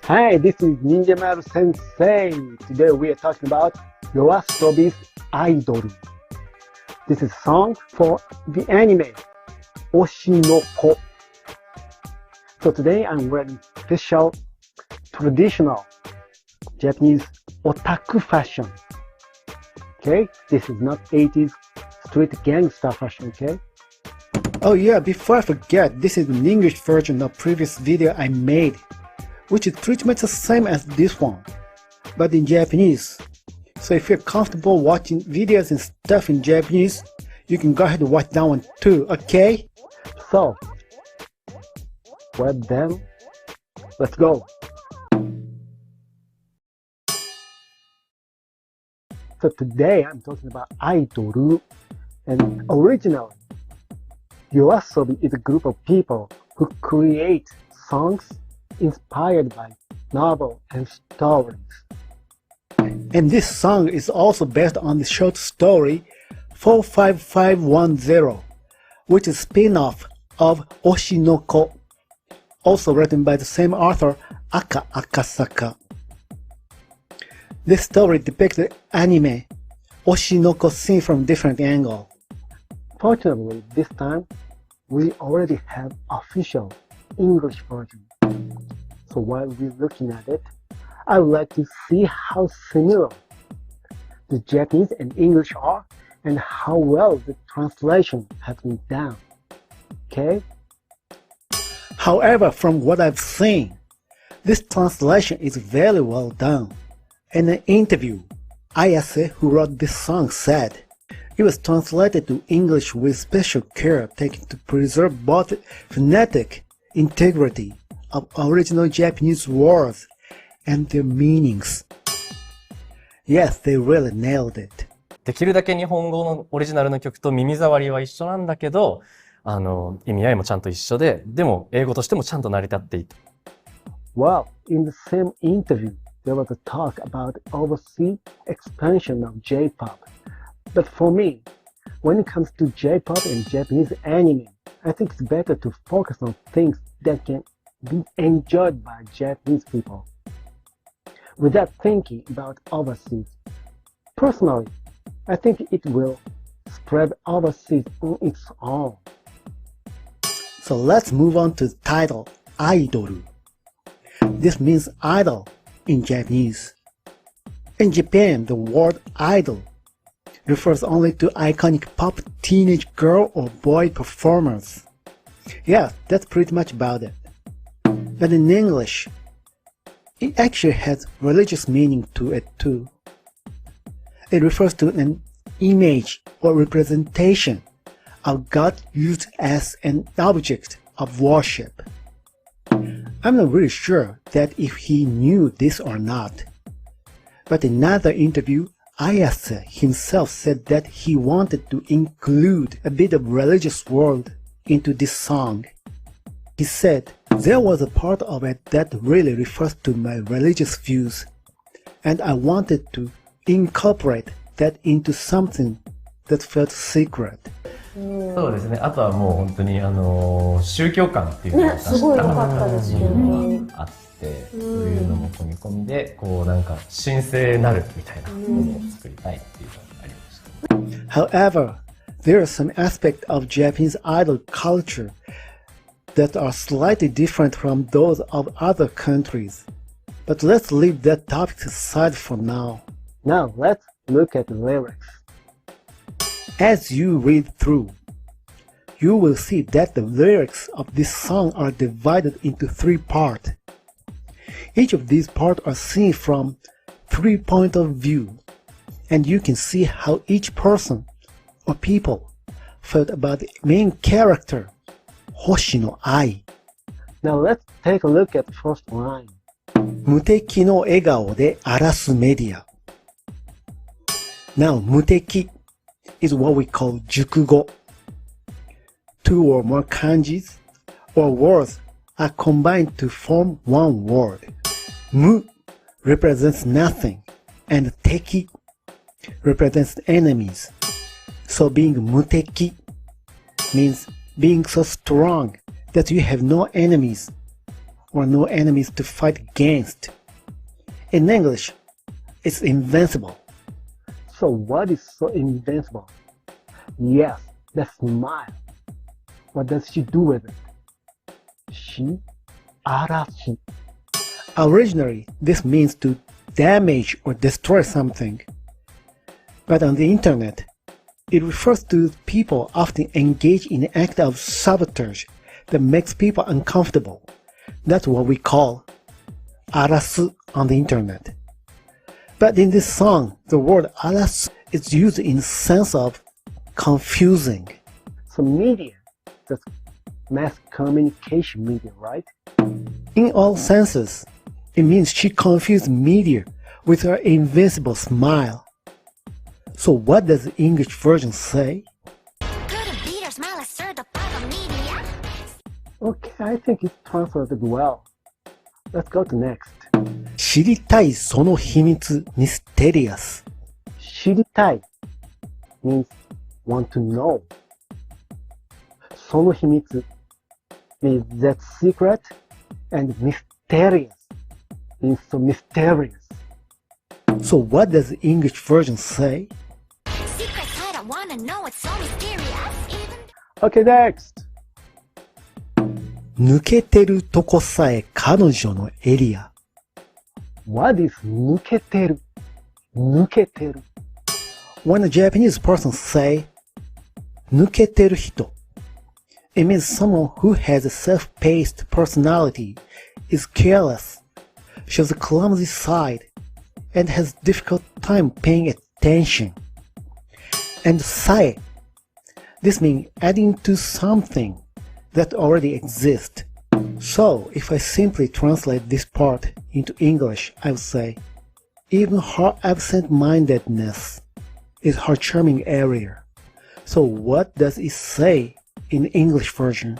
Hi, this is Ninja Maru Sensei. Today we are talking about YOASOBI'S Idol. This is a song for the anime Oshinoko. So today I'm wearing special traditional Japanese otaku fashion. Okay, this is not 80s street gangster fashion, okay? Oh yeah, before I forget, this is an English version of previous video I made, which is pretty much the same as this one, but in Japanese. So if you're comfortable watching videos and stuff in Japanese, you can go ahead and watch that one too, okay? So, well then, let's go! So today I'm talking about Idol, and originally, YOASOBI is a group of people who create songs inspired by novels and stories. And this song is also based on the short story 45510, which is a spin-off of Oshinoko, also written by the same author, Aka Akasaka. This story depicts the anime Oshinoko scene from different angles. Fortunately, this time, we already have official English version. So while we're looking at it, I would like to see how similar the Japanese and English are and how well the translation has been done. Okay? However, from what I've seen, this translation is very well done. In an interview, Ayase, who wrote this song, said, "It was translated to English with special care taken to preserve both phonetic integrity of original Japanese words and their meanings." Yes, they really nailed it. できるだけ日本語のオリジナルの曲と耳障りは一緒なんだけど、意味合いもちゃんと一緒で、でも英語としてもちゃんと成り立っている。Well, in the same interview, there was a talk about overseas expansion of J-pop. But for me, when it comes to J-pop and Japanese anime, I think it's better to focus on things that can be enjoyed by Japanese people, without thinking about overseas. Personally, I think it will spread overseas on its own. So let's move on to the title, Idol. This means idol in Japanese. In Japan, the word idol refers only to iconic pop teenage girl or boy performers. Yeah, that's pretty much about it. But in English, it actually has religious meaning to it too. It refers to an image or representation of God used as an object of worship. I'm not really sure that if he knew this or not. But in another interview, Ayase himself said that he wanted to include a bit of religious word into this song. He said, "There was a part of it that really refers to my religious views, and I wanted to incorporate that into something that felt secret." そうですね。あとはもう本当に宗教観っていうのがすごい良かったですよね。あって、そういうのも込み込みで、こうなんか神聖なるみたいなものを作りたいっていうのがありました。However, there are some aspects of Japanese idol culture that are slightly different from those of other countries. But let's leave that topic aside for now. Now let's look at the lyrics. As you read through, you will see that the lyrics of this song are divided into 3 parts. Each of these parts are seen from 3 points of view, and you can see how each person or people felt about the main character, Hoshino Ai. Now let's take a look at the first line. 無敵の笑顔で荒らすメディア. Now, 無敵 is what we call Jukugo. 2 or more kanjis or words are combined to form one word. Mu represents nothing and teki represents enemies. So being muteki means being so strong that you have no enemies or no enemies to fight against. In English, it's invincible. So what is so invincible? Yes, the smile. What does she do with it? She, arashi. Originally, this means to damage or destroy something. But on the internet, it refers to people often engage in an act of sabotage that makes people uncomfortable. That's what we call arasu on the internet. But in this song, the word arasu is used in the sense of confusing. So media, that's mass communication media, right? In all senses, it means she confused media with her invincible smile. So what does the English version say? Okay, I think it's translated well. Let's go to next. 知りたいその秘密 mysterious. 知りたい means want to know. その秘密 means that secret, and mysterious means so mysterious. So what does the English version say? Secrets I don't wanna know, it's so mysterious. Okay, next. 抜けてるとこさえ彼女のエリア. What is 抜けてる? 抜けてる. When a Japanese person say 抜けてる人, it means someone who has a self-paced personality, is careless, shows a clumsy side, and has difficult time paying attention. And sae, this means adding to something that already exists. So, if I simply translate this part into English, I would say, even her absent-mindedness is her charming area. So what does it say in the English version?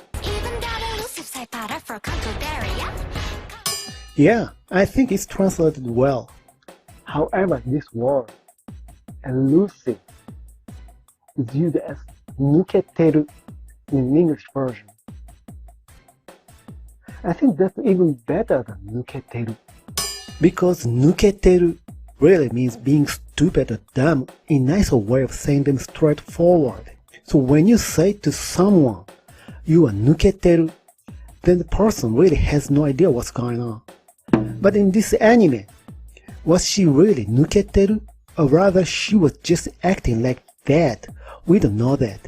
Yeah, I think it's translated well. However, this word, elusive, is used as nuketeru in the English version. I think that's even better than nuketeru. Because nuketeru really means being stupid or dumb in a nicer way of saying them straightforward. So when you say to someone, you are nuketeru, then the person really has no idea what's going on. But in this anime, was she really nuketeru? Or rather, she was just acting like that. We don't know that.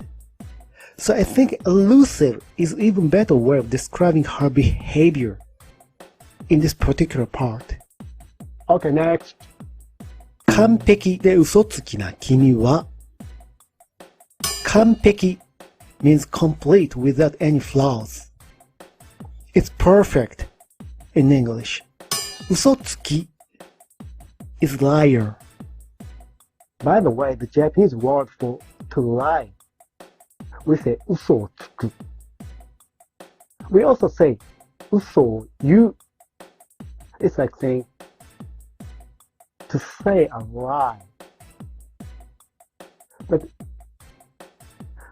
So I think elusive is even better way of describing her behavior in this particular part. Okay, next. 完璧で嘘つきな君は. 完璧 means complete without any flaws. It's perfect in English. 嘘つき is liar. By the way, the Japanese word for to lie, we say 嘘をつく. We also say 嘘を言う. It's like saying to say a lie. But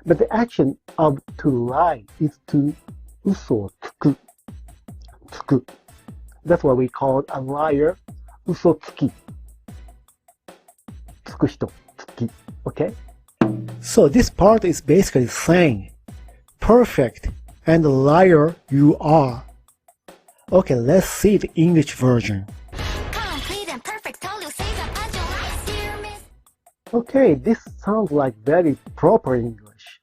the action of to lie is to 嘘をつく. つく. That's why we call a liar 嘘つき. つく人, つき. Okay? So this part is basically saying, perfect and liar you are. Okay, let's see the English version. Okay, this sounds like very proper English.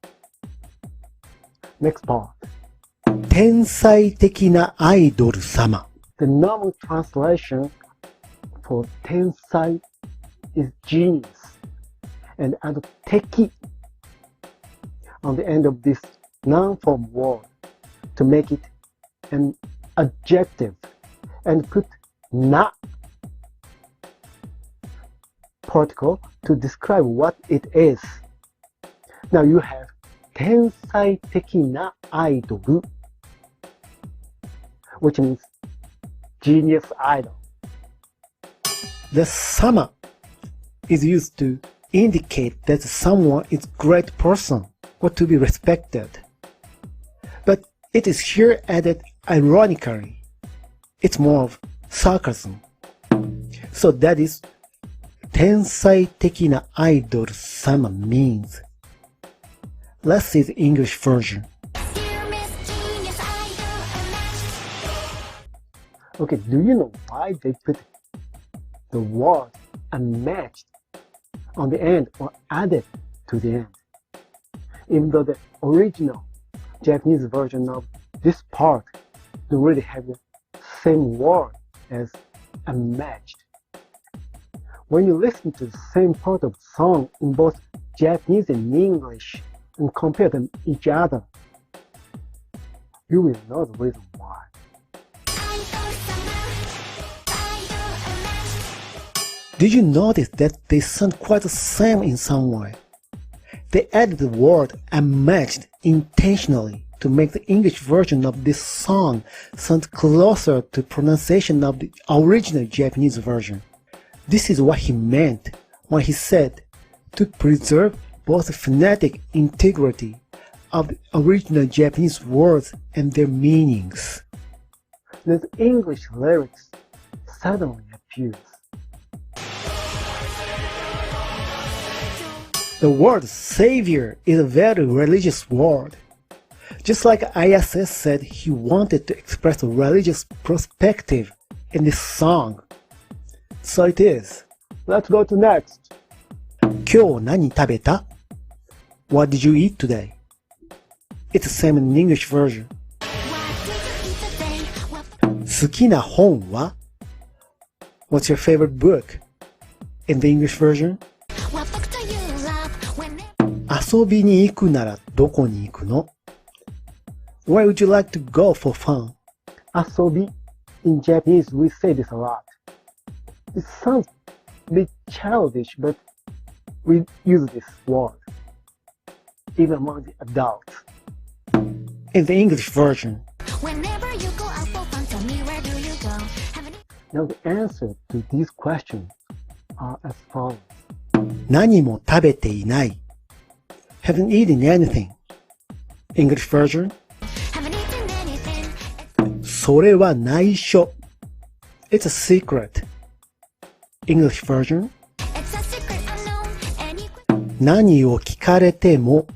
Next part. 天才的なアイドル様. The normal translation for 天才 is genius, and add 的 on the end of this noun-form word to make it an adjective, and put na particle to describe what it is. Now you have 天才的なアイドル, which means genius idol. The sama is used to indicate that someone is a great person or to be respected. But it is here added ironically It's more of sarcasm. So that is 天才的なアイドル様 means. Let's see the English version. Okay, do you know why they put the word unmatched on the end or added to the end? Even though the original Japanese version of this part don't really have the same word as unmatched. When you listen to the same part of the song in both Japanese and English and compare them each other, you will know the reason why. Did you notice that they sound quite the same in some way? They added the word unmatched intentionally to make the English version of this song sound closer to pronunciation of the original Japanese version. This is what he meant when he said to preserve both the phonetic integrity of the original Japanese words and their meanings. The English lyrics suddenly appears. The word savior is a very religious word. Just like ISS said he wanted to express a religious perspective in this song. So it is. Let's go to next. 今日何食べた? What did you eat today? It's the same in the English version. 好きな本は? What's your favorite book? In the English version? 遊びに行くならどこに行くの? Where would you like to go for fun? 遊び In Japanese, we say this a lot. It sounds a bit childish, but we use this word, even among the adults. In the English version, whenever you go out for fun, tell me where do you go? Now the answer to these questions are as follows. 何も食べていない. Haven't eaten anything. English version, それは内緒. It's a secret. English version, 何を聞かれても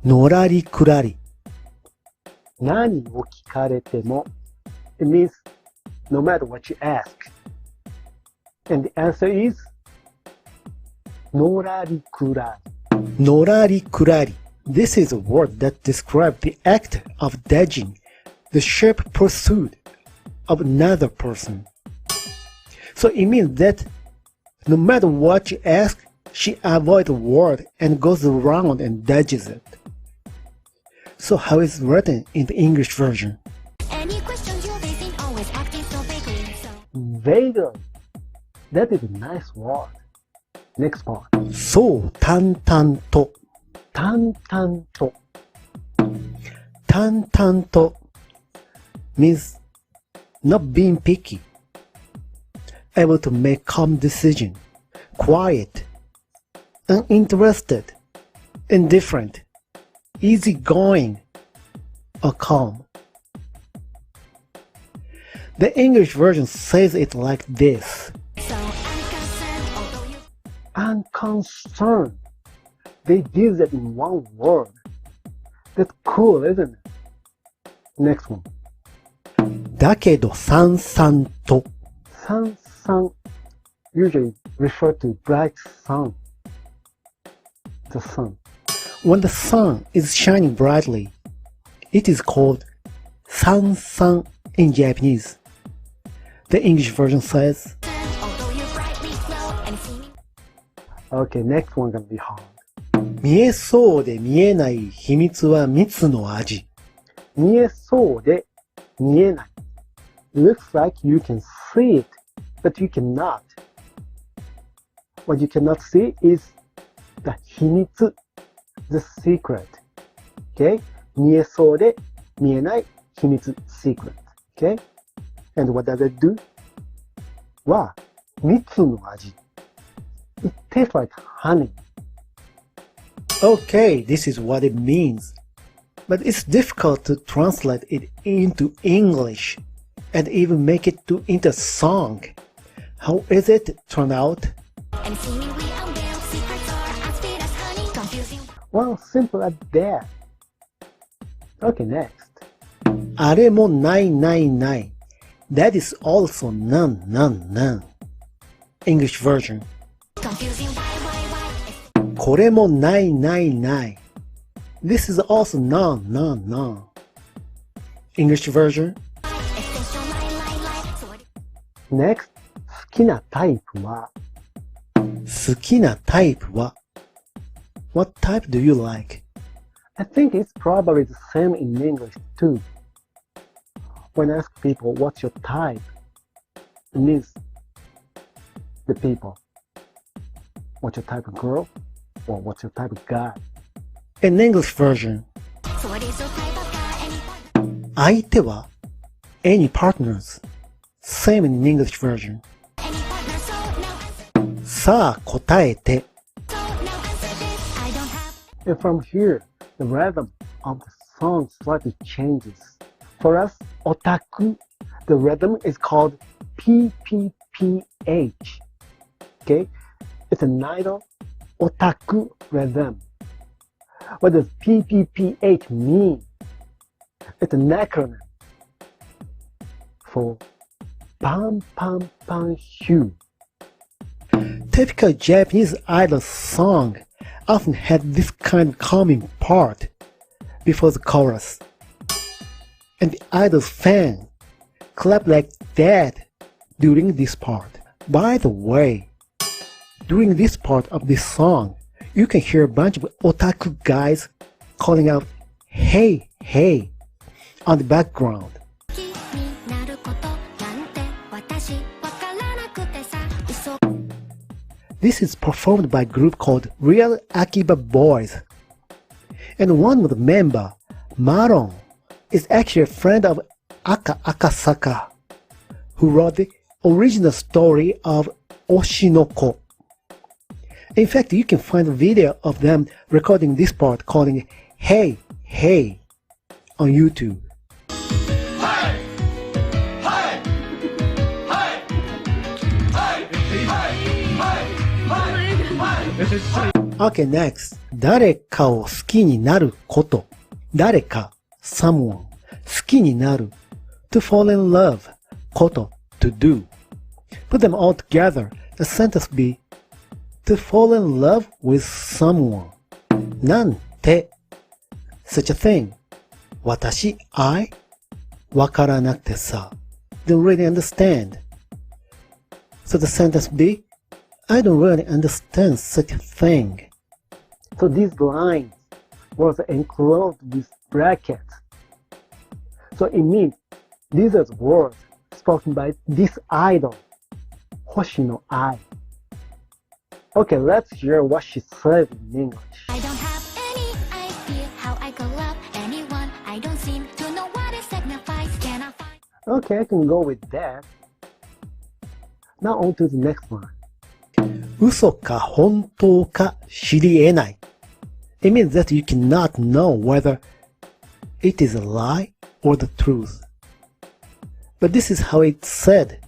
のらりくらり. 何を聞かれても It means no matter what you ask. And the answer is のらりくらり. のらりくらり. This is a word that describes the act of dodging the sharp pursuit of another person. So it means that no matter what you ask, she avoids the word and goes around and dodges it. So how is it written in the English version? Any questions you're facing, always acting so vaguely. Vaguely. That is a nice word. Next part. そう淡々と. 淡々と. 淡々と means not being picky, able to make calm decision, quiet, uninterested, indifferent, easygoing, or calm. The English version says it like this. Unconcerned. They did that in one word. That's cool, isn't it? Next one. だけどさんさんと. さんさん usually refer to bright sun. The sun. When the sun is shining brightly, it is called さんさん in Japanese. The English version says, Okay, next one gonna be hard. 見えそうで見えない秘密は蜜の味. 見えそうで見えない. Looks like you can see it, but you cannot. What you cannot see is the 秘密, the secret. Okay? 見えそうで見えない秘密 secret. Okay? And what does it do? は蜜の味. It tastes like honey. Okay, this is what it means. But it's difficult to translate it into English. and even make it into a song. How is it turn out? Well, simple as that. Okay, next. あれもないないない。That is also none, none, none. English version. これもないないない。This is also none, none, none. English version. Next. 好きなタイプは好きなタイプは What type do you like? I think it's probably the same in English too. When I ask people what's your type, it means the people. What's your type of girl? Or what's your type of guy? In English version. 相手は any partners. Same in English version. さあ答えて And from here, the rhythm of the song slightly changes. For us, otaku, the rhythm is called PPPH. Okay? It's an idol otaku rhythm. What does PPPH mean? It's an acronym for Pam Pam Pam Shu. Typical Japanese idol song often had this kind of calming part before the chorus. And the idol's fan clap like that during this part. By the way, during this part of this song, you can hear a bunch of otaku guys calling out, "Hey, hey," on the background. This is performed by a group called Real Akiba Boys. And one of the members, Maron, is actually a friend of Aka Akasaka, who wrote the original story of Oshinoko. In fact, you can find a video of them recording this part calling "Hey, Hey" on YouTube. Okay, next. 誰かを好きになること。誰か someone 好きになる to fall in love こと to do. Put them all together. The sentence be to fall in love with someone. なんて such a thing. 私 I わからなくてさ don't really understand. So the sentence be I don't really understand such a thing. So these lines was enclosed with brackets. So it means these are the words spoken by this idol, Hoshino Ai. Okay, let's hear what she said in English. I don't have any idea how I could love anyone. I don't seem to know what it signifies. Can I find? Okay, I can go with that. Now on to the next one. 嘘か本当か知り得ない。It means that you cannot know whether it is a lie or the truth. But this is how it's said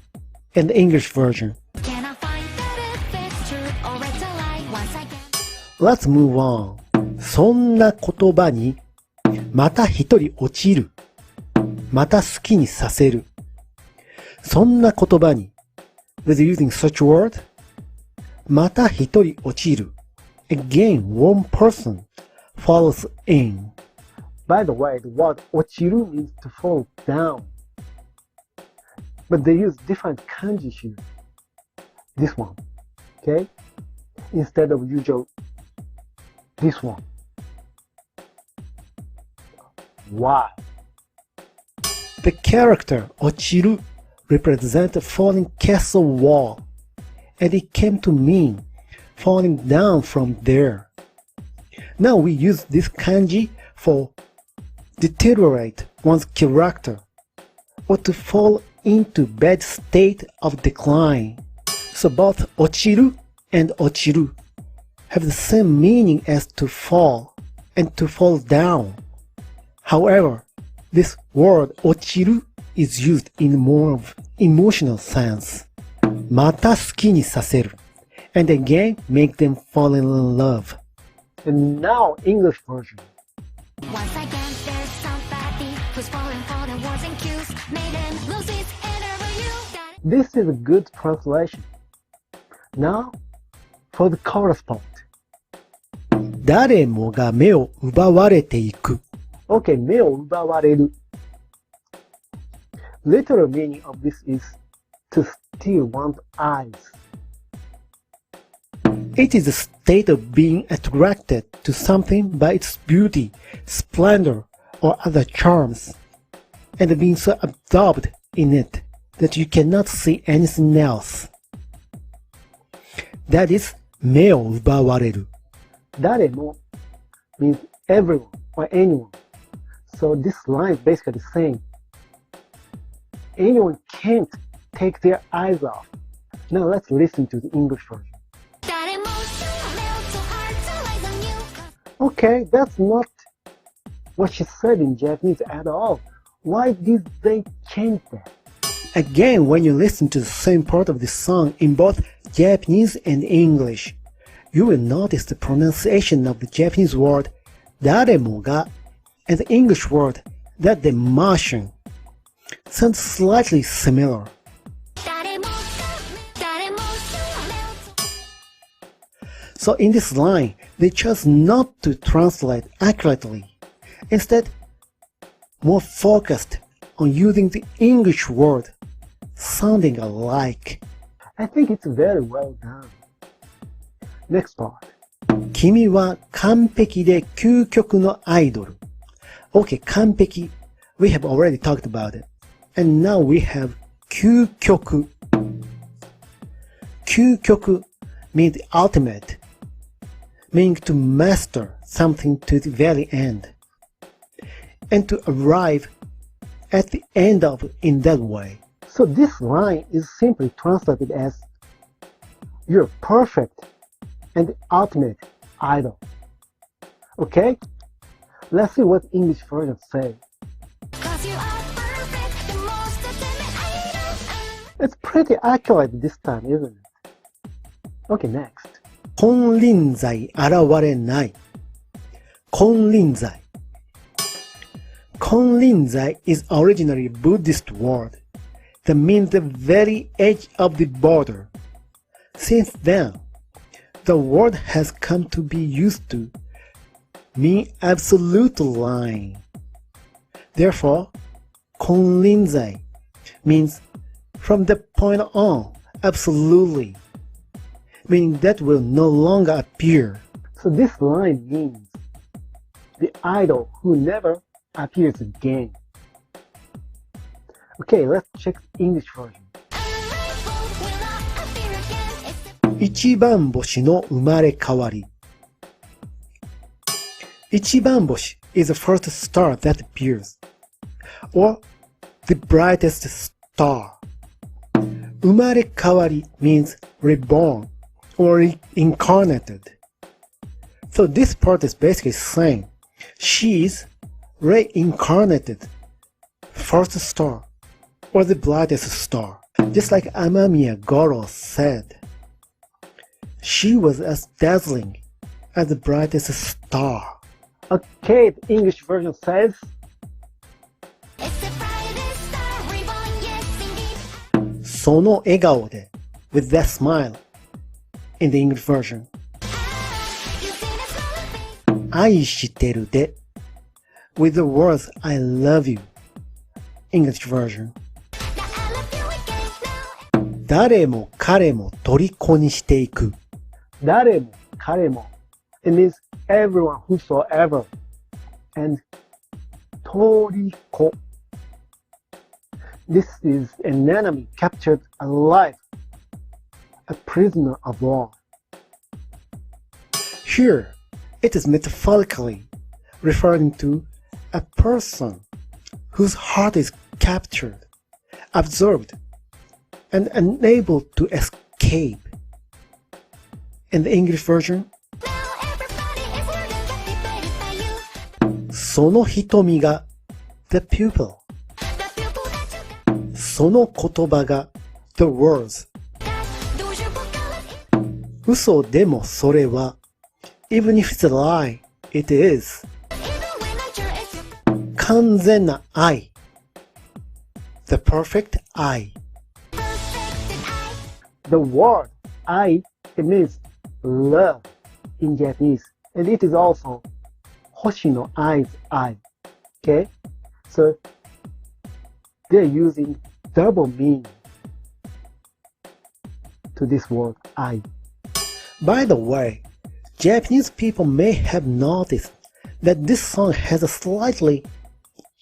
in the English version. Can I find that if it's true or it's a lie once again? Let's move on. そんな言葉にまた一人落ちる。また好きにさせる。そんな言葉に with using such word また一人落ちる。Again, one person falls in. By the way, the word 落ちる means to fall down. But they use different kanji here. This one, okay? Instead of usual this one. Why? The character 落ちる represents a falling castle wall, and it came to mean falling down from there. Now we use this kanji for deteriorate one's character or to fall into bad state of decline. So both ochiru and ochiru have the same meaning as to fall and to fall down. However, this word ochiru is used in more of emotional sense. また好きにさせる and again make them fall in love. And now English version. Once again, there's somebody who's falling for the words and cues, made him lose his head over you. This is a good translation. Now for the chorus part. 誰もが目を奪われていく Okay, 目を奪われる Literal meaning of this is to steal one's eyes. It is a state of being attracted to something by its beauty, splendor, or other charms, and being so absorbed in it that you cannot see anything else. That is 目を奪われる 誰も means everyone or anyone. So this line is basically saying anyone can't take their eyes off. Now let's listen to the English version. Okay, that's not what she said in Japanese at all. Why did they change that? Again, when you listen to the same part of the song in both Japanese and English, you will notice the pronunciation of the Japanese word 誰もが and the English word that the Martian sounds slightly similar. So in this line, they chose not to translate accurately. Instead, more focused on using the English word sounding alike. I think it's very well done. Next part. 君は完璧で究極のアイドル Okay, 完璧 We have already talked about it. And now we have 究極 究極 means the ultimate, meaning to master something to the very end, and to arrive at the end of it in that way. So this line is simply translated as you're perfect and the ultimate idol. Okay? Let's see what English version say. It's pretty accurate this time, isn't it? Okay, next. 金輪際現れない Konrinzai. Konrinzai is originally a Buddhist word that means the very edge of the border. Since then, the word has come to be used to mean absolute line. Therefore, Konrinzai means from that point on, absolutely, meaning that will no longer appear. So this line means the idol who never appears again. Okay, let's check the English version. 一番星の生まれ変わり 一番星 is the first star that appears, or the brightest star. 生まれ変わり means reborn or reincarnated. So this part is basically saying she is reincarnated first star or the brightest star. Just like Amamiya Goro said, she was as dazzling as the brightest star. Okay, the English version says, It's the brightest star reborn, yes indeed. その笑顔で with that smile in the English version. You see the smiling face. 愛してるで with the words I love you English version. Now I love you again now. 誰も彼も虜にしていく誰も彼も It means everyone whosoever and 虜 This is an enemy captured alive, a prisoner of war. Here, it is metaphorically referring to a person whose heart is captured, absorbed, and unable to escape. In the English version, Now everybody is learning captivated by you. その瞳が the pupil. The pupil that you got. その言葉が the words。嘘でもそれは even if it's a lie, it is。完全な愛 the perfect I。 The word I, it means love in Japanese, and it is also Hoshi no I's I. Okay? So they're using double meaning to this word I. By the way, Japanese people may have noticed that this song has a slightly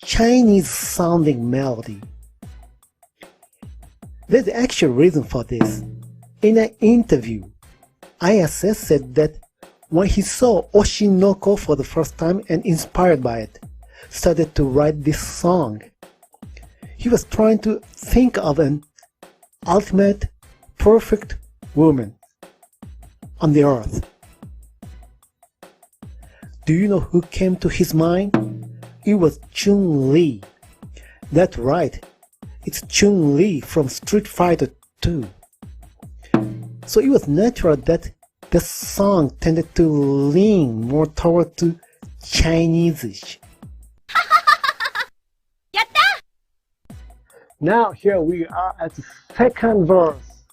Chinese sounding melody. There's actual reason for this. In an interview, Ayase said that when he saw Oshinoko for the first time and inspired by it, started to write this song. He was trying to think of an ultimate perfect woman on the earth. Do you know who came to his mind? It was Chun-Li. That's right. It's Chun-Li from Street Fighter 2. So it was natural that the song tended to lean more toward to Chinese-ish. Now here we are at the second verse.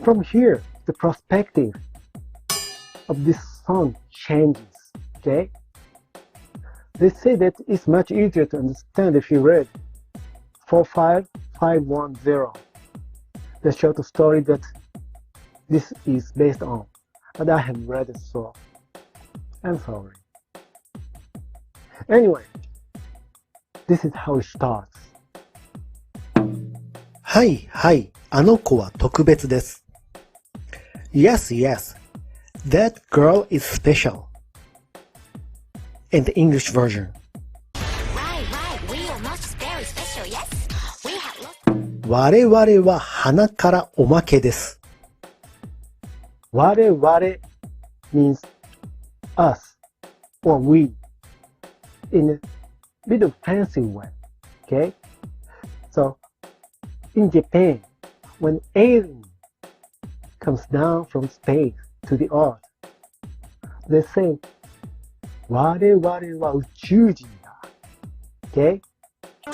From here, the perspective of this song changes, okay? They say that it's much easier to understand if you read 45510, the short story that this is based on, but I haven't read it, so I'm sorry. Anyway, this is how it starts. はいはい、あの子は特別です。Yes, yes, that girl is special. In the English version. Right, right, we are not very special, yes? We have lost. 我々は鼻からおまけです。我々 means us or we in a bit of fancy way, okay? So, in Japan, when alien comes down from space to the earth, they say, 我々は宇宙人だ。Okay? 我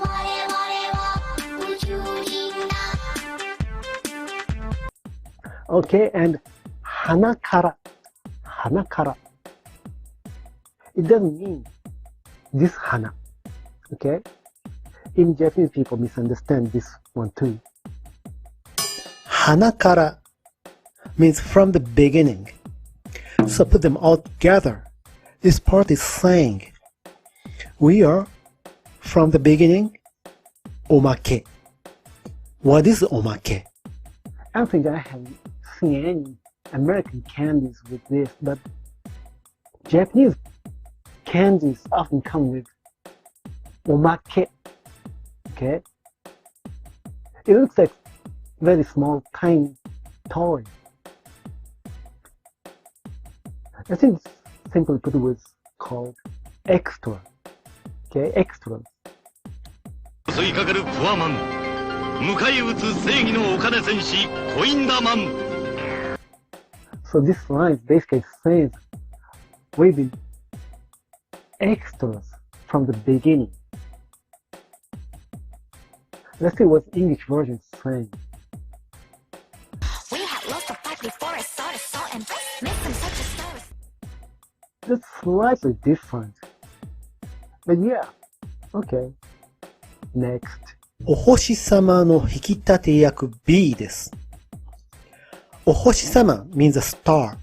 々は宇宙人だ。 Okay, and 鼻から。鼻から。It doesn't mean this 鼻。Okay? In Japanese, people misunderstand this one too. 鼻から means from the beginning. So put them all together. This part is saying, we are from the beginning, omake. What is omake? I don't think I have seen any American candies with this, but Japanese candies often come with omake. Okay? It looks like very small, tiny toy. I think simply put it was called extra. Okay, extras. 襲いかかるコアマン、迎え撃つ正義のお金戦士コインダマン。 So this line basically says we've been extras from the beginning. Let's see what English version is saying. We had lost a fight before I saw the salt and missing such a story. That's slightly different. But yeah, okay. Next. お星様の引き立て役 B です。お星様 means a star.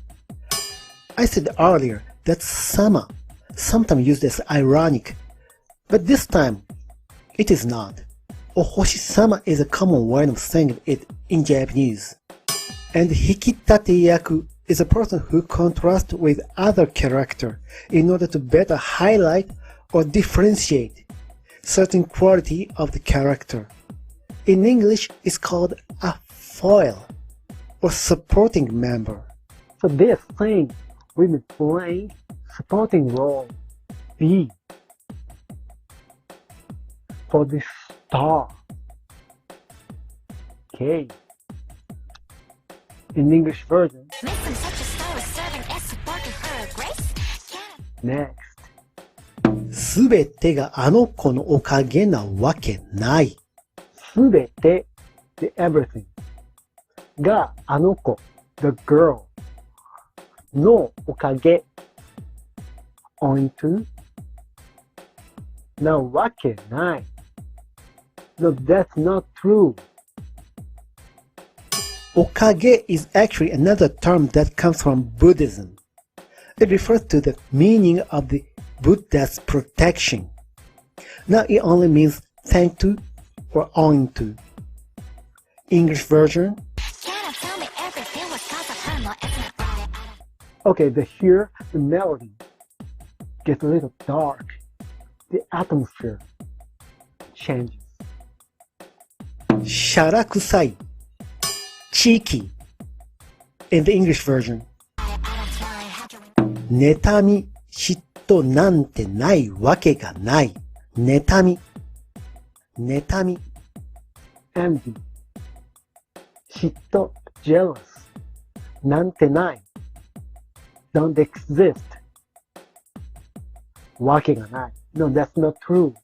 I said earlier that sama, sometimes used as ironic, but this time it is not. お星様 is a common way of saying it in Japanese. And 引き立て役 is a person who contrasts with other character in order to better highlight or differentiate certain quality of the character. In English, it's called a foil or supporting member. So they're saying women playing supporting role B. for this star. Okay. In English version, Missing such a star is serving as support to her grace. next. すべてがあの子のおかげなわけない。すべて the everything があの子 the girl のおかげ owing to なわけない。No, that's not true. おかげ is actually another term that comes from Buddhism. It refers to the meaning of the Buddha's protection. Now it only means thanks to or owing to. English version, Cannot tell me everything was cause of her, no, it's not right. Okay, here the melody gets a little dark. The atmosphere changes. しゃらくさい。cheeky. In the English version, 妬み、嫉妬なんてないわけがない。妬み。妬み。Envy 嫉妬 jealous なんてない don't exist わけがない No, that's not true.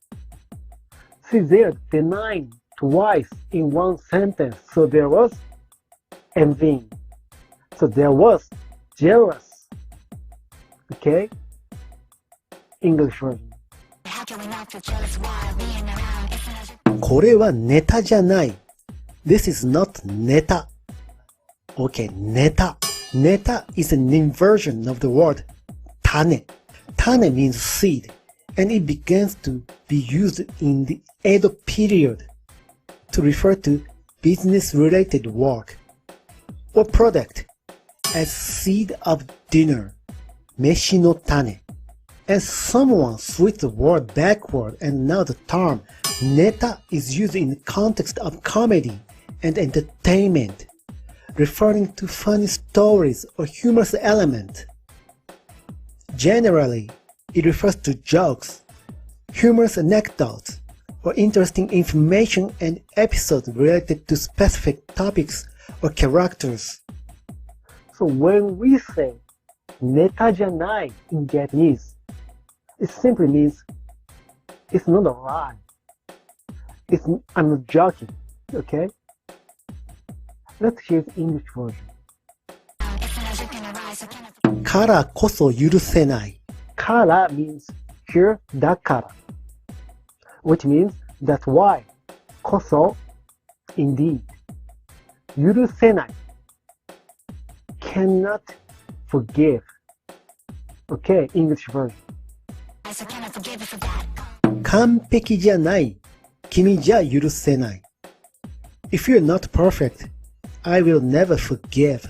See, they're denying twice in one sentence. So there was envy. So there was jealous. Okay? English version. How can we not feel jealous while being around? It's not これはネタじゃない。This is not ネタ。Okay, ネタ。ネタ is an inversion of the word 種。種 means seed, and it begins to be used in the Edo period to refer to business-related work or product as seed of dinner, 飯の種. And someone switched the word backward, and now the term neta is used in the context of comedy and entertainment, referring to funny stories or humorous element. Generally, it refers to jokes, humorous anecdotes, or interesting information and episodes related to specific topics or characters. So when we say ネタじゃない in Japanese, it simply means it's not a lie. I'm not joking, okay? Let's hear the English version. からこそ許せない。から means here だから which means that's why こそ indeed 許せない cannot forgive. Okay, English version. cannot forgive you for that. 完璧じゃない。君じゃ許せない。If you're not perfect, I will never forgive.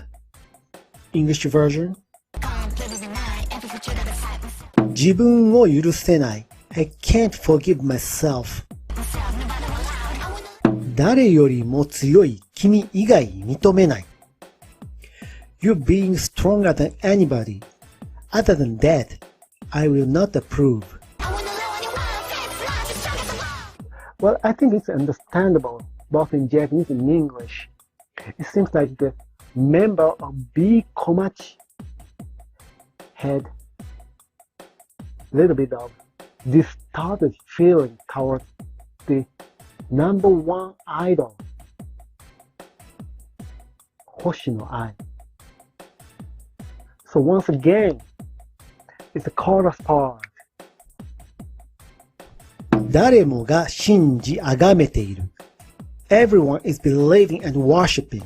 English version. Completely deny every future that is sight. 自分を許せない。I can't forgive myself. Myself, nobody allowed. I wanna 誰よりも強い君以外認めない。You're being stronger than anybody. Other than that, I will not approve. I wanna know anyone. That's not the strongest of all. Well, I think it's understandable both in Japanese and English. It seems like the member of B Komachi had a little bit of distorted feeling towards the number one idol, Hoshino Ai. So once again, it's the chorus part. 誰もが信じ崇めている。Everyone is believing and worshipping.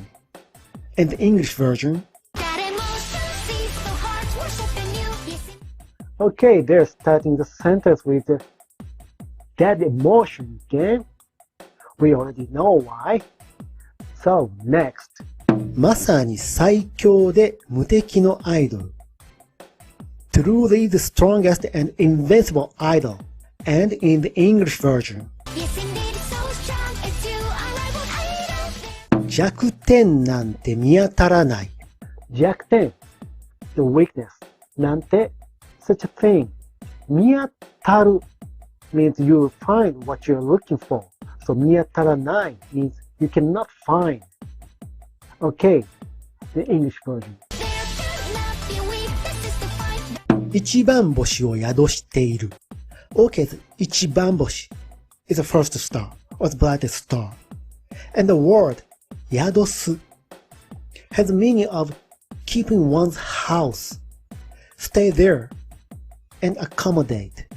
In the English version, That emotion sees the heart worshiping you. Yes, Okay, they're starting the sentence with that emotion again. We already know why. So next, まさに最強で無敵のアイドル。Truly the strongest and invincible idol. And in the English version, yes, indeed, it's so strong. It's you. All I will hide. 弱点なんて見当たらない。弱点 the weakness なんて such a thing 見当たる means you will find what you're looking for. So 見当たらない means you cannot find. Okay, the English version. 一番星を宿している。Okay, the 一番星 is the first star or the brightest star. And the word 宿す has the meaning of keeping one's house, stay there, and accommodate.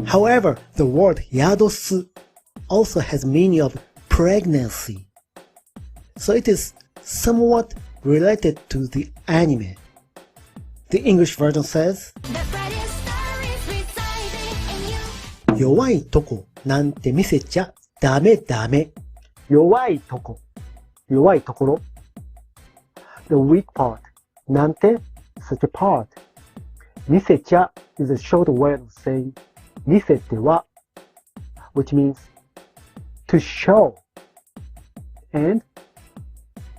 However, the word 宿す also has meaning of pregnancy. So it is somewhat related to the anime. The English version says, 弱いとこなんて見せちゃダメダメ。弱いとこ。弱いところ。The weak part. なんて such a part. 見せちゃ is a short way of saying 見せては which means to show. And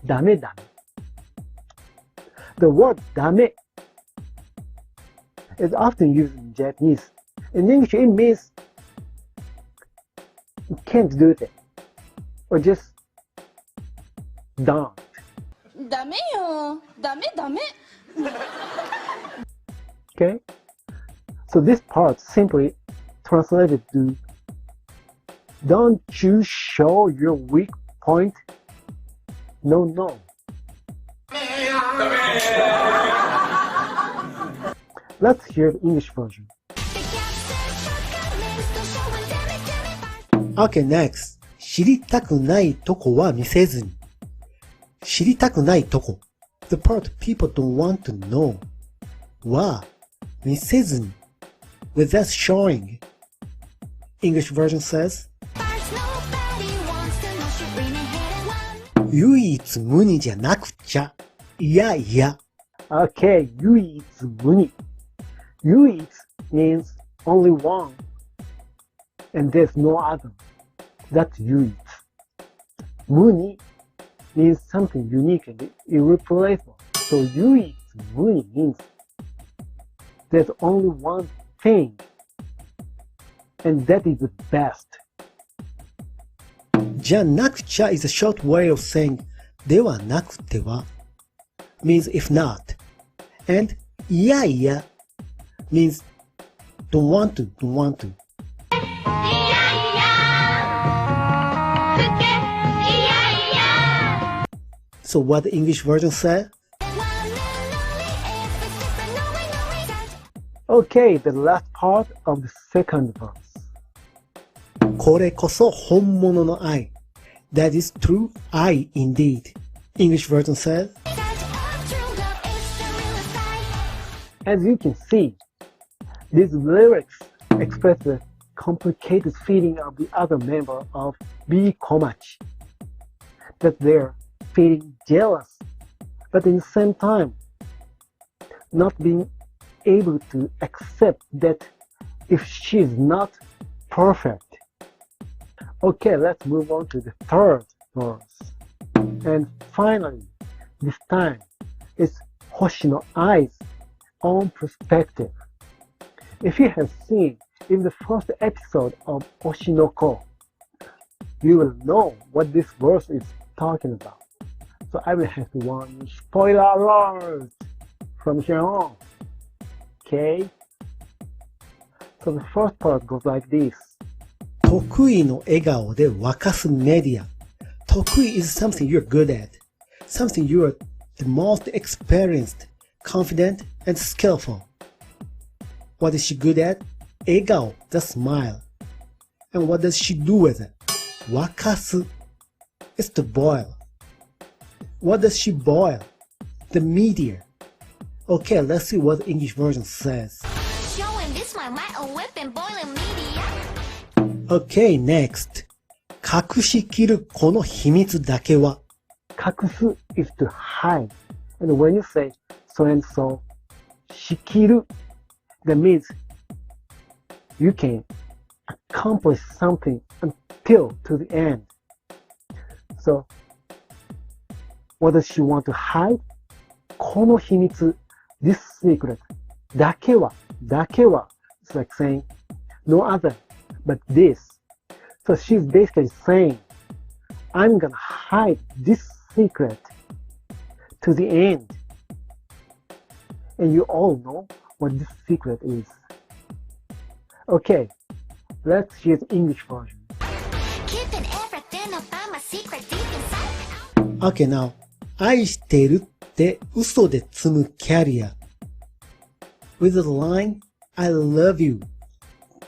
ダメダメ。The word ダメ is often used in Japanese. In English, it means you can't do that. Or just don't. ダメよ。ダメダメ。Okay? So this part simply translated to don't you show your weak point? No, no. Let's hear the English version. Okay, next. 知りたくないとこは見せずに。知りたくないとこ。The part people don't want to know は見せずに。Without showing. English version says, 唯一無二じゃなくちゃ。いやいや。Okay, 唯一無二。唯一 means only one. And there's no other. That's 唯一。無二 means something unique and irreplaceable. So 唯一無二 means there's only one thing. And that is the best. じゃなくちゃ is a short way of saying ではなくては means if not. And いやいや means don't want to, don't want to. So what the English version said? Okay, the last part of the second verse. これこそ本物の愛。That is true I indeed. English version says, As you can see, these lyrics express the complicated feeling of the other member of B Komachi. That they're feeling jealous, but in the same time, not being able to accept that if she's not perfect. Okay, let's move on to the third verse. And finally, this time, it's Hoshino Ai's own perspective. If you have seen in the first episode of Oshinoko, you will know what this verse is talking about. So I will have to warn you, spoiler alert from here on. Okay? So the first part goes like this. 得意の笑顔で沸かすメディア。得意 is something you're good at. Something you're the most experienced, confident, and skillful. What is she good at? 笑顔, the smile. And what does she do with it? 沸かす is to boil. What does she boil? The media. Okay, let's see what the English version says. Showing this my mind a weapon boiling media. Okay, next. 隠しきるこの秘密だけは。隠す is to hide. And when you say so and so, しきる, that means you can accomplish something until to the end. So, what does she want to hide? この秘密 this secret だけは it's like saying no other but this. So she's basically saying, I'm gonna hide this secret to the end. And you all know what this secret is. Okay, let's hear the English version. Keeping everything about my secret deep inside. Okay, now. 愛してるって嘘で積むキャリア。With the line, I love you.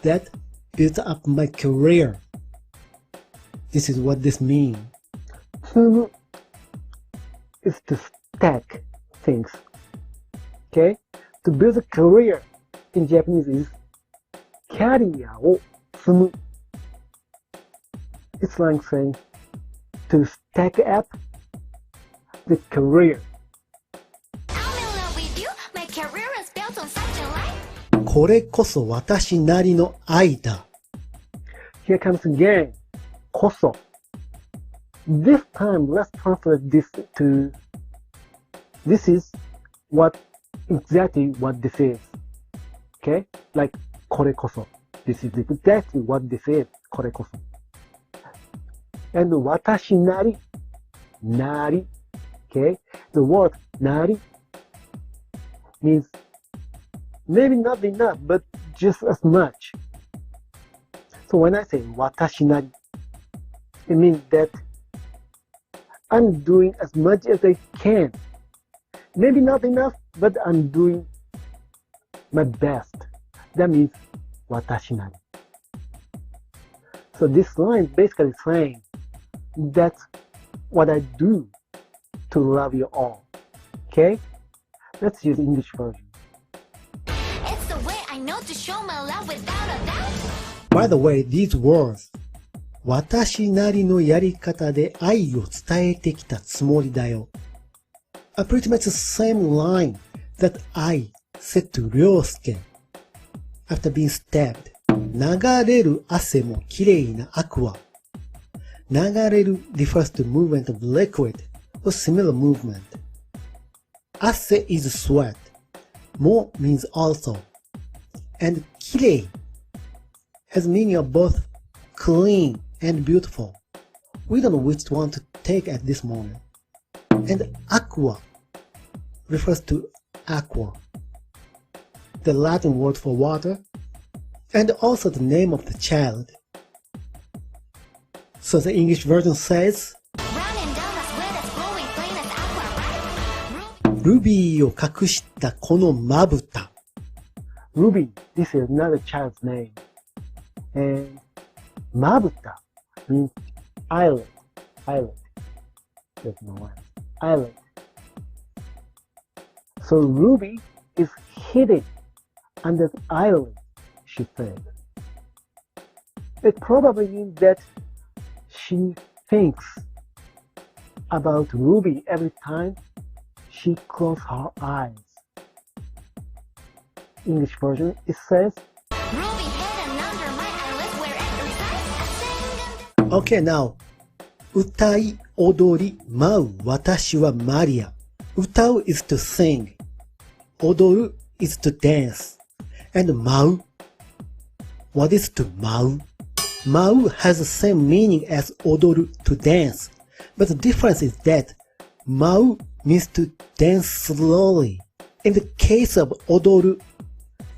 That built up my career. This is what this means. 積む is to stack things. Okay? To build a career in Japanese is キャリアを積む。It's like saying to stack up the career. I'm in love with you. My career is built on such a lie. これこそ私なりの愛だ。Here comes again. こそ。This time, let's translate this to this is exactly what this is. Okay? Like これこそ。This is exactly what this is. これこそ。And 私なり。なり。Okay? The word なり means maybe not enough, but just as much. So when I say 私なり, it means that I'm doing as much as I can. Maybe not enough, but I'm doing my best. That means 私なり. So this line is basically saying that's what I do to love you all. Okay? Let's use English version. It's the way I know to show my love without a doubt. By the way, these words 私なりのやり方で愛を伝えてきたつもりだよ are pretty much the same line that I said to Ryosuke after being stabbed. 流れる汗もきれいなアクア。流れる refers to movement of liquid or similar movement. 汗 is sweat. も means also. And きれい has meaning of both clean and beautiful. We don't know which one to take at this moment. And aqua refers to aqua, the Latin word for water, and also the name of the child. So the English version says, Running down a sweat that's glowing plain as aqua, right? ルビーを隠したこのまぶた。 Ruby, this is another child's name. And Mabuta means island. Island. There's no one. Island. So Ruby is hidden under the island, she said. It probably means that she thinks about Ruby every time she closes her eyes. English version, it says, Ruby hidden under my eyelids where it resides. Okay, now. 歌い、踊り、舞う、私はマリア。歌う is to sing. 踊る is to dance. And 舞う What is to 舞う 舞う has the same meaning as 踊る to dance. But the difference is that 舞う means to dance slowly. In the case of 踊る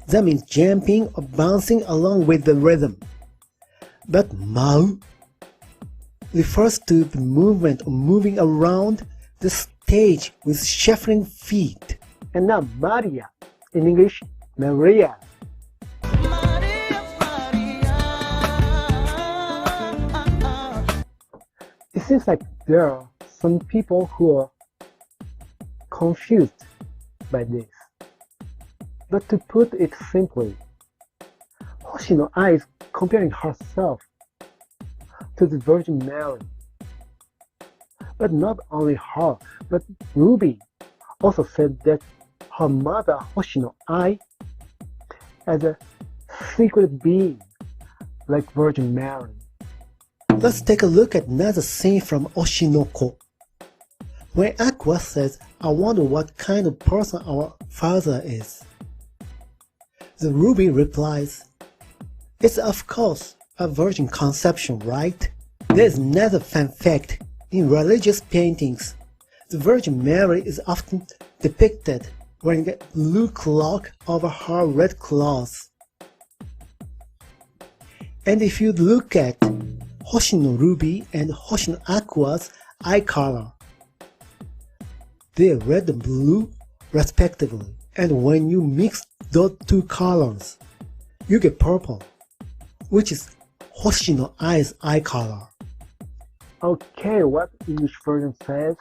that means jumping or bouncing along with the rhythm. But 舞う refers to the movement of moving around the stage with shuffling feet. and now Maria. In English, Maria. It seems like there are some people who are confused by this. But to put it simply, Hoshino Ai is comparing herself to the Virgin Mary. But not only her, but Ruby also said that her mother Hoshino Ai as a secret being like Virgin Mary. Let's take a look at another scene from Oshinoko. When Aqua says, I wonder what kind of person our father is. The Ruby replies, It's of course a virgin conception, right? There's another fun fact. In religious paintings, the Virgin Mary is often depicted wearing a blue cloak over her red cloth. And if you look at Hoshino Ruby and Hoshino Aqua's eye color, they're red and blue respectively. And when you mix those two colors, you get purple, which is Hoshino Ai's eye color. Okay, what English version says?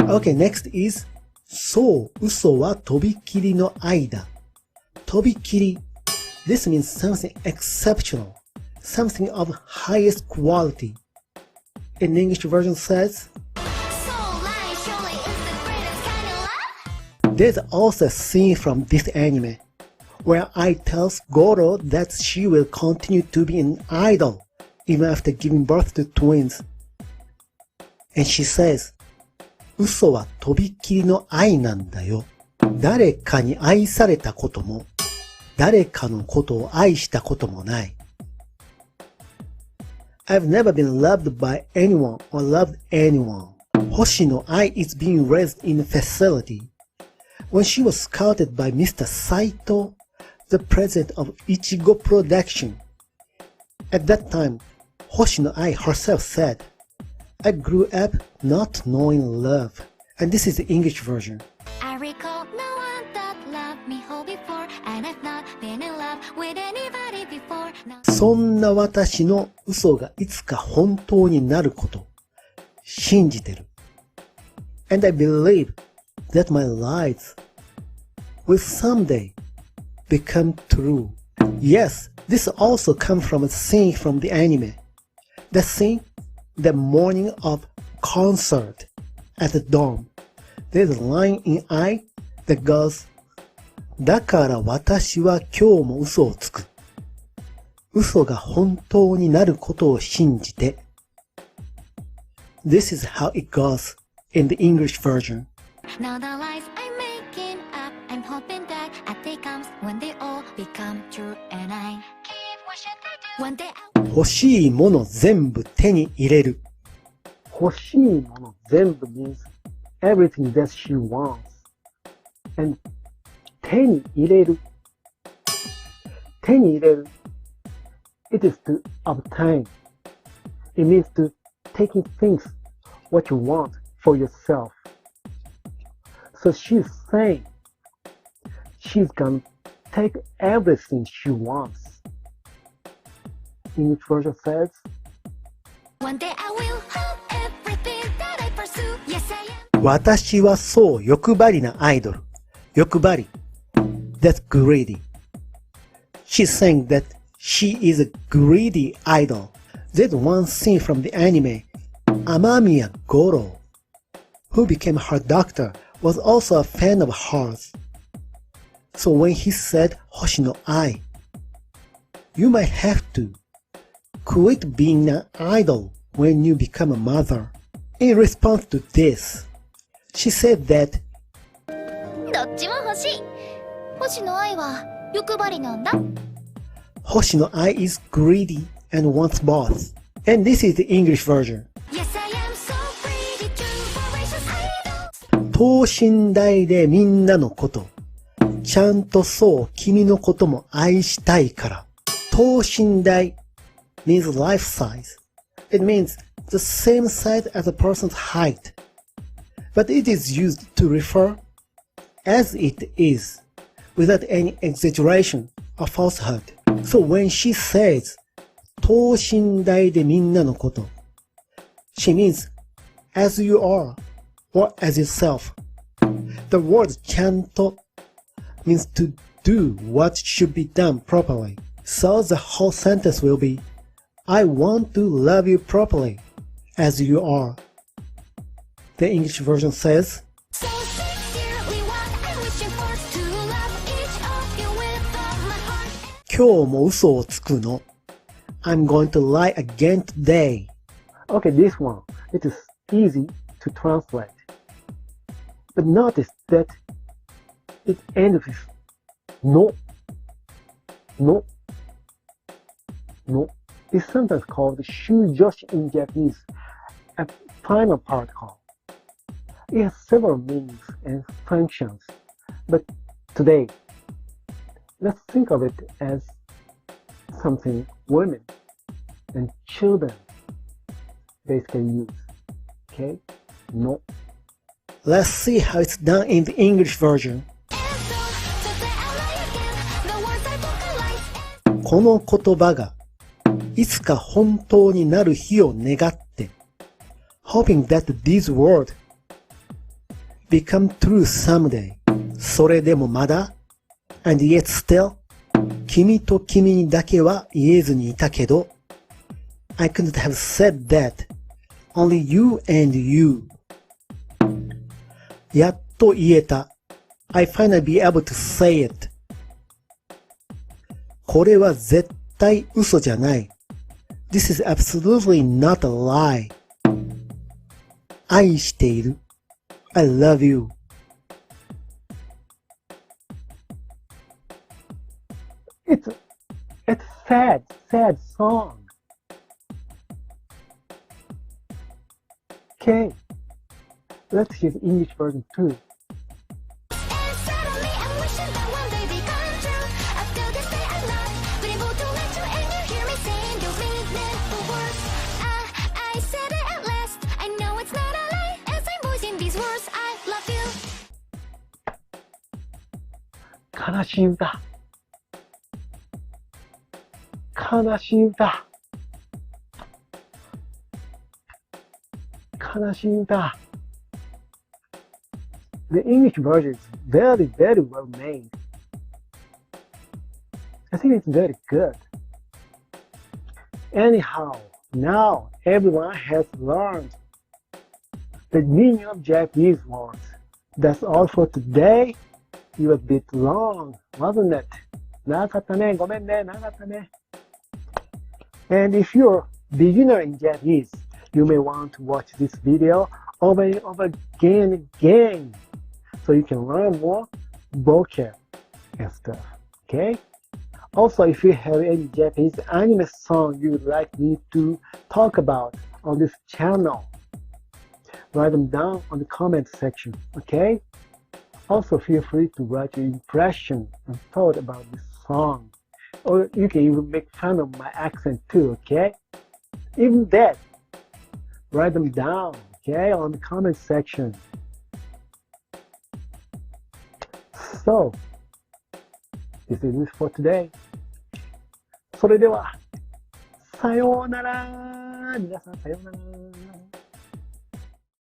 Okay, next is そう、嘘はとびきりの愛だ。とびきり. This means something exceptional, something of highest quality. In English version says, there's also a scene from this anime where Ai tells Goro that she will continue to be an idol even after giving birth to twins. And she says, 嘘はとびきりの愛なんだよ。誰かに愛されたことも、誰かのことを愛したこともない。I've never been loved by anyone or loved anyone. Hoshino Ai is being raised in a facility. When she was scouted by Mr. Saito, the president of Ichigo Production. At that time, Hoshino Ai herself said, I grew up not knowing love. And this is the English version. I recall no one that loved me whole before, and I've not been in love with anybody before. No. そんな私の嘘がいつか本当になること、信じてる。And I believe that my lies will someday become true. Yes, this also comes from a scene from the anime. The scene, the morning of concert at the dome. There's a line in I that goes, だから私は今日も嘘をつく。嘘が本当になることを信じて。This is how it goes in the English version. Now the lies I'm making up, I'm hoping that a day comes when they all become true, and I keep wishing they do. One day I'll... 欲しいもの全部手に入れる。欲しいもの全部 means everything that she wants. And 手に入れる。手に入れる。It is to obtain. It means to taking things what you want for yourself. So she's saying she's gonna take everything she wants. English version says, One day I will hold everything that I pursue. Yes, I am. 私はそう欲張りなアイドル。欲張り。That's greedy. She's saying that she is a greedy idol. There's one scene from the anime. Amamiya Goro, who became her doctor, was also a fan of hers. So when he said Hoshino Ai, you might have to quit being an idol when you become a mother. In response to this, she said that どっちも欲しい。星野愛は欲張りなんだ。Hoshino Ai is greedy and wants both. And this is the English version. Yes, I am so greedy to voracious idols. 等身大でみんなのこと。ちゃんとそう君のことも愛したいから。等身大 means life size. It means the same size as a person's height. But it is used to refer as it is, without any exaggeration or falsehood. So when she says 等身大でみんなのこと、she means as you are or as yourself. The word ちゃんと means to do what should be done properly. So the whole sentence will be I want to love you properly as you are. The English version says, So sincerely what I'm wishing for to love each of you with all my heart. 今日も嘘をつくの。I'm going to lie again today. okay, this one, it is easy to translate. But notice that it ends with no, no, no is sometimes called shujoshi in Japanese, a final particle. It has several meanings and functions, but today, let's think of it as something women and children basically use. Okay? No. Let's see how it's done in the English version. この言葉がいつか本当になる日を願って hoping that these words become true someday それでもまだ and yet still 君と君にだけは言えずにいたけど I couldn't have said that only you and you やっと言えた I finally be able to say it これは絶対嘘じゃない This is absolutely not a lie 愛している I love you It's sad, sad song. Okay, let's hear the English version too. Kanashii-uta. Kanashii-uta. Kanashii-uta. The English version is very, very well made. I think it's very good. Anyhow, now everyone has learned the meaning of Japanese words. That's all for today. It was a bit long, wasn't it? 長かったね。ごめんね。長かったね。And if you're beginner in Japanese, you may want to watch this video over and over again and again so you can learn more vocab and stuff. Okay? Also, if you have any Japanese anime song you would like me to talk about on this channel, write them down on the comment section. Okay? Also, feel free to write your impression and thought about this song. Or you can even make fun of my accent too, okay? Even that, write them down, okay, on the comment section. So, this is it for today. それでは、さようなら。皆さんさようなら。